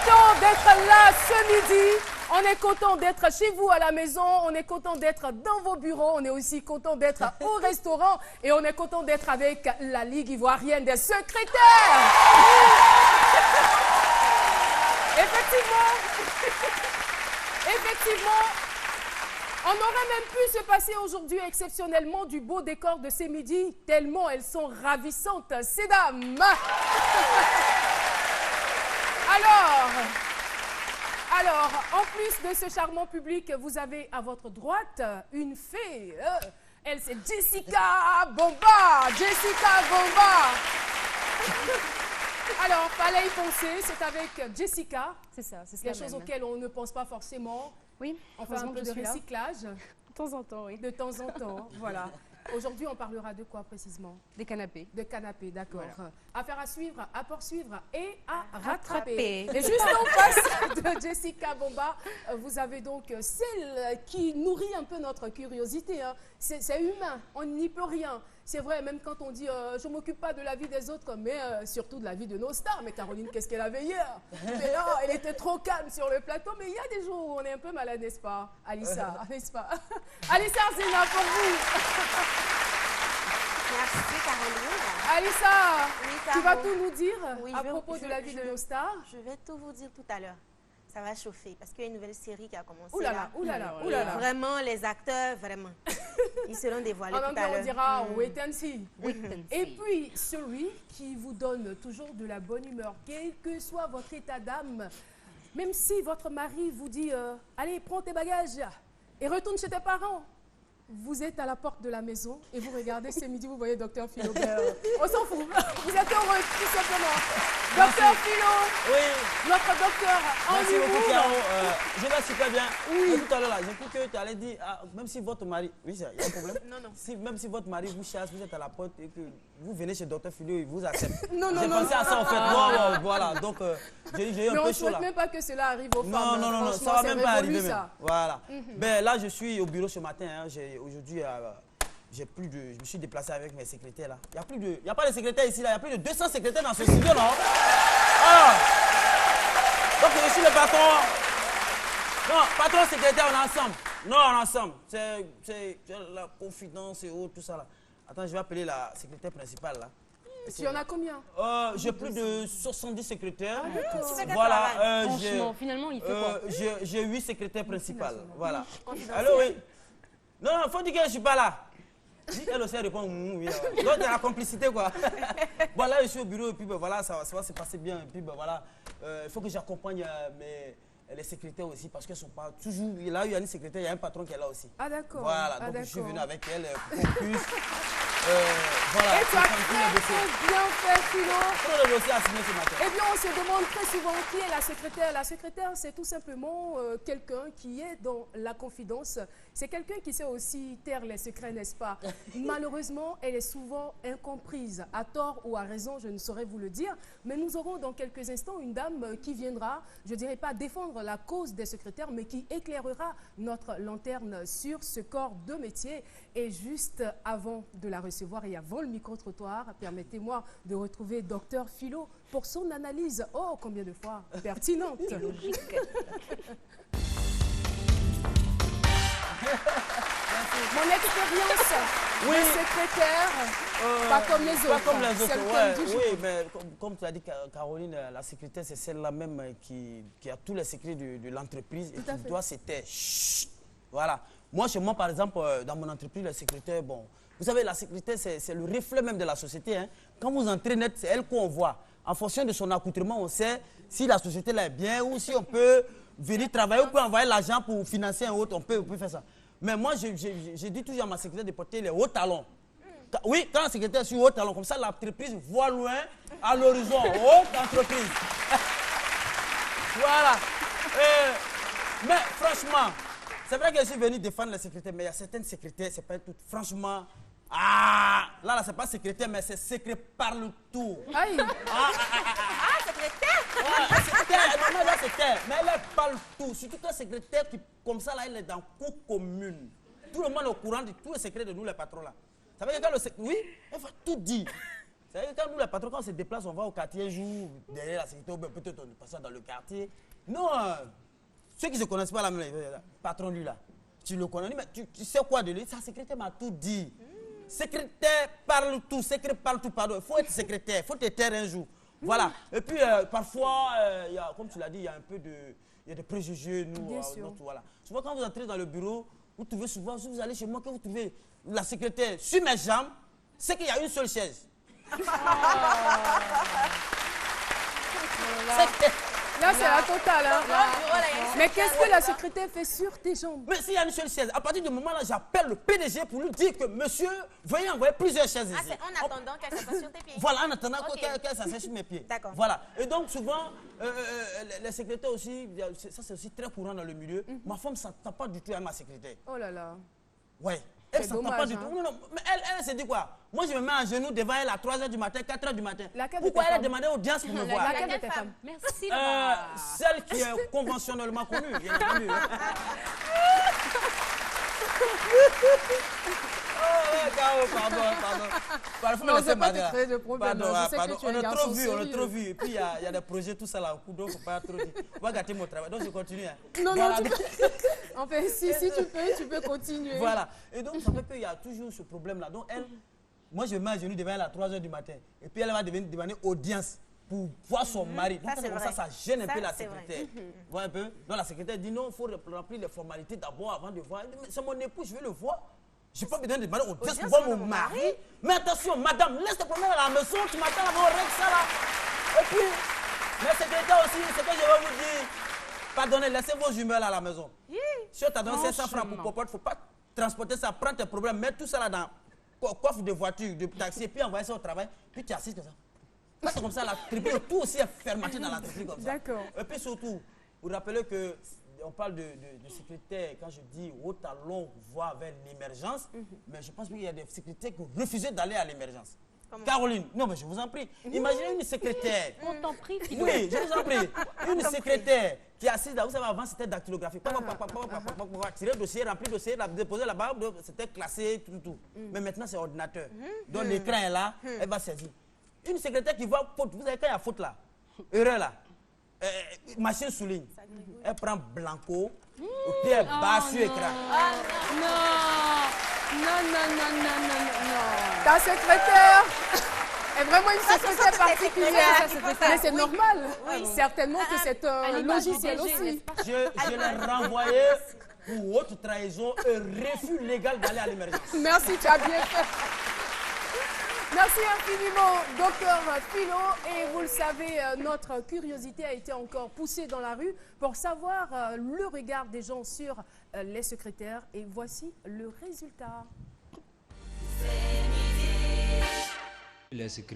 content d'être là ce midi. On est content d'être chez vous à la maison. On est content d'être dans vos bureaux. On est aussi content d'être au restaurant. Et on est content d'être avec la Ligue ivoirienne des secrétaires. Effectivement, on aurait même pu se passer aujourd'hui exceptionnellement du beau décor de ces midis, tellement elles sont ravissantes, ces dames. Alors, en plus de ce charmant public, vous avez à votre droite une fée. Elle, c'est Jessica Bomba. Jessica Bomba. Alors, fallait y penser, c'est avec Jessica. C'est ça, c'est des choses auxquelles on ne pense pas forcément. Oui, on fait un peu de recyclage. De temps en temps, oui. De temps en temps, voilà. Aujourd'hui, on parlera de quoi précisément? Des canapés. De canapés, d'accord. Voilà. Affaire à suivre, à poursuivre et à rattraper. rattraper. Et juste en face de Jessica Bomba, vous avez donc celle qui nourrit un peu notre curiosité. Hein. C'est humain, on n'y peut rien. C'est vrai, même quand on dit je ne m'occupe pas de la vie des autres, mais surtout de la vie de nos stars. Mais Caroline, qu'est-ce qu'elle avait hier? Mais là, elle était trop calme sur le plateau. Mais il y a des jours où on est un peu malade, n'est-ce pas, Alissa? N'est-ce pas? Alissa Arzena, pour vous. Merci Caroline. Alissa, Oui, tu vas tout nous dire Oui, à propos de la vie de nos stars? Je vais tout vous dire tout à l'heure. Ça va chauffer parce qu'il y a une nouvelle série qui a commencé. Ouh là là, ouh là là, ouh là là. Vraiment, les acteurs, vraiment, ils seront dévoilés En tout anglais, à l'heure. on dira wait and see. Wait and Et see. puis, celui qui vous donne toujours de la bonne humeur, quel que soit votre état d'âme, même si votre mari vous dit allez, prends tes bagages et retourne chez tes parents. Vous êtes à la porte de la maison et vous regardez ce midi, vous voyez Dr Philo. On s'en fout. Vous êtes heureux, tout simplement. Dr Philo, Oui, notre docteur en merci beaucoup, humour. Caro. Je vais super bien. Oui. Mais tout à l'heure, j'ai cru que tu allais dire, même si votre mari. Oui, il y a un problème. Non, non. Même si votre mari vous chasse, vous êtes à la porte et que vous venez chez Dr Philo, il vous accepte. Non, J'ai pensé à ça en fait. Non, voilà. Donc, j'ai eu un Mais on peu ne chaud souhaite là. même pas que cela arrive aux femmes. Non, non, non, non, ça Franchement, va c'est même pas révolu, arriver. ça. Même. Voilà. Ben, là, je suis au bureau ce matin. Hein. Aujourd'hui, je me suis déplacé avec mes secrétaires là. Il n'y a pas de secrétaires ici là. Il y a plus de 200 secrétaires dans ce studio, non? Ah! Donc, je suis le patron. Non, patron, secrétaire, on est ensemble. Non, on est ensemble. C'est la confidence et autres, tout ça là. Attends, je vais appeler la secrétaire principale là. Tu en as combien? J'ai plus de 70 secrétaires. Voilà. Franchement, finalement, il fait quoi? J'ai 8 secrétaires principales. Voilà. Allô, oui. Non, il faut dire que je ne suis pas là. Si elle aussi répond oui. Donc, il y a la complicité, quoi. Bon, là, je suis au bureau et puis ben, voilà, ça va se passer bien. Et puis ben, voilà, il faut que j'accompagne les secrétaires aussi parce qu'elles ne sont pas toujours. Là, il y a une secrétaire, il y a un patron qui est là aussi. Ah, d'accord. Voilà, donc je suis venu avec elle pour qu'on puisse. Voilà, Et tu as le dossier. très bien fait, Philo. Comment le dossier a signé ce matin? Eh bien, on se demande très souvent qui est la secrétaire. La secrétaire, c'est tout simplement quelqu'un qui est dans la confidence. C'est quelqu'un qui sait aussi taire les secrets, n'est-ce pas? Malheureusement, elle est souvent incomprise, à tort ou à raison, je ne saurais vous le dire. Mais nous aurons dans quelques instants une dame qui viendra, je ne dirais pas défendre la cause des secrétaires, mais qui éclairera notre lanterne sur ce corps de métier. Et juste avant de la recevoir et avant le micro-trottoir, permettez-moi de retrouver Dr Philo pour son analyse, oh combien de fois, pertinente. Mon expérience de secrétaire, pas comme les autres. Pas comme les celle autres, comme du jour. oui, mais comme tu as dit, Caroline, la secrétaire, c'est celle-là même qui a tous les secrets de l'entreprise et qui doit se taire. Chut. Voilà. Moi, chez moi, par exemple, dans mon entreprise, la secrétaire, bon, vous savez, la secrétaire, c'est le reflet même de la société. Hein. Quand vous entrez net, c'est elle qu'on voit. En fonction de son accoutrement, on sait si la société là est bien ou si on peut venir travailler, on peut envoyer l'argent pour financer un autre, on peut faire ça. Mais moi, j'ai dit toujours à ma secrétaire de porter les hauts talons. Oui, quand la secrétaire est sur haut talon, comme ça, l'entreprise voit loin à l'horizon. Haute entreprise. Voilà. Mais franchement, c'est vrai que je suis venu défendre les secrétaires, mais il y a certaines secrétaires, c'est pas toutes. Franchement, là, c'est pas secrétaire, mais c'est secret parle tout. Aïe. Secrétaire. Ouais, secrétaire, non, là, c'est terre, mais elle parle tout. Surtout un secrétaire qui, comme ça, là, elle est dans cour commune. Tout le monde est au courant de tous les secrets de nous, les patrons, là. Ça veut dire que oui, elle va tout dire. C'est-à-dire que quand nous, les patrons, quand on se déplace, on va au quartier, jour derrière la sécurité, ou peut-être on passe dans le quartier. Non, ceux qui ne se connaissent pas, le patron, lui, là, tu le connais, mais tu sais quoi de lui? Sa secrétaire m'a tout dit. Secrétaire parle tout, secrétaire parle tout, pardon. Il faut être secrétaire, il faut te taire un jour. Voilà. Et puis, parfois, comme tu l'as dit, il y a un peu de préjugés, nous, voilà. Souvent, quand vous entrez dans le bureau, vous trouvez souvent, si vous allez chez moi, que vous trouvez la secrétaire sur mes jambes, c'est qu'il y a une seule chaise. Là, c'est la totale. Hein. Mais qu'est-ce que la secrétaire fait sur tes jambes? Mais s'il y a une seule chaise, à partir du moment là, j'appelle le PDG pour lui dire que monsieur, veuillez envoyer plusieurs chaises ici. C'est en attendant qu'elle s'assied sur tes pieds. Voilà, en attendant qu'elle s'assied sur mes pieds. D'accord. Voilà. Et donc, souvent, les secrétaires aussi, ça c'est aussi très courant dans le milieu. Ma femme ne s'entend pas du tout avec ma secrétaire. Oh là là. Ouais. Elle ne s'entend pas du tout. Non, mais elle se dit quoi? Moi, je me mets à genoux devant elle à 3h du matin, 4h du matin. Pourquoi elle a demandé audience pour me voir? Laquelle de tes femmes? Merci. Celle qui est conventionnellement connue, bien entendu. Pardon. Non, c'est pas de créer de problème. Pardon. On est trop vu. Et puis, il y a des projets, tout ça là, au coup d'eau, il ne faut pas trop dire. On va gâter mon travail. Donc, je continue. Hein. Non, enfin, si tu peux continuer. Voilà. Et donc, ça fait qu'il y a toujours ce problème-là. Donc, elle, moi, je me mets à genoux devant elle à 3h du matin. Et puis, elle va demander audience pour voir son mari. Donc, ça gêne un peu la secrétaire. Vous voyez un peu? Donc, la secrétaire dit non, il faut remplir les formalités d'abord avant de voir. C'est mon époux, je veux le voir. Je n'ai pas besoin de demander audience pour voir mon mari. Mais attention, madame, laisse tes problèmes à la maison, tu m'attends là, on règle ça là. Et puis, la secrétaire aussi, c'est que je vais vous dire, pardonnez, laissez vos jumelles à la maison. Si on t'a donné 500 francs pour popote, il ne faut pas transporter ça, prendre tes problèmes, mettre tout ça là dans coffre de voiture, de taxi, et puis envoyer ça au travail, puis tu assises comme ça. Là, c'est comme ça, la triple, tout aussi est fermaté dans la triple comme ça. D'accord. Et puis surtout, vous rappelez que on parle de secrétaire, quand je dis haut talon, voie vers l'émergence, mais je pense qu'il y a des secrétaires qui ont refusé d'aller à l'émergence. Caroline, non mais je vous en prie, imaginez une secrétaire. On t'en prie, Oui, je vous en prie. Une secrétaire qui est assise là, vous savez, avant c'était dactylographie. Tirer dossier, remplir dossier, déposer là-bas, c'était classé, tout. Mais maintenant c'est ordinateur. Donc l'écran est là, elle va saisir. Une secrétaire qui va faute, vous savez quand il y a faute là, erreur là. Machine souligne. Elle prend blanco, et puis elle bat sur l'écran. Non. Ta secrétaire est vraiment une secrétaire particulière. Mais c'est normal. Certainement que c'est un logiciel aussi. Je l'ai renvoyé pour haute trahison et refus légal d'aller à l'émergence. Merci, tu as bien fait. Merci infiniment, docteur Philo. Et vous le savez, notre curiosité a été encore poussée dans la rue pour savoir le regard des gens sur les secrétaires. Et voici le résultat.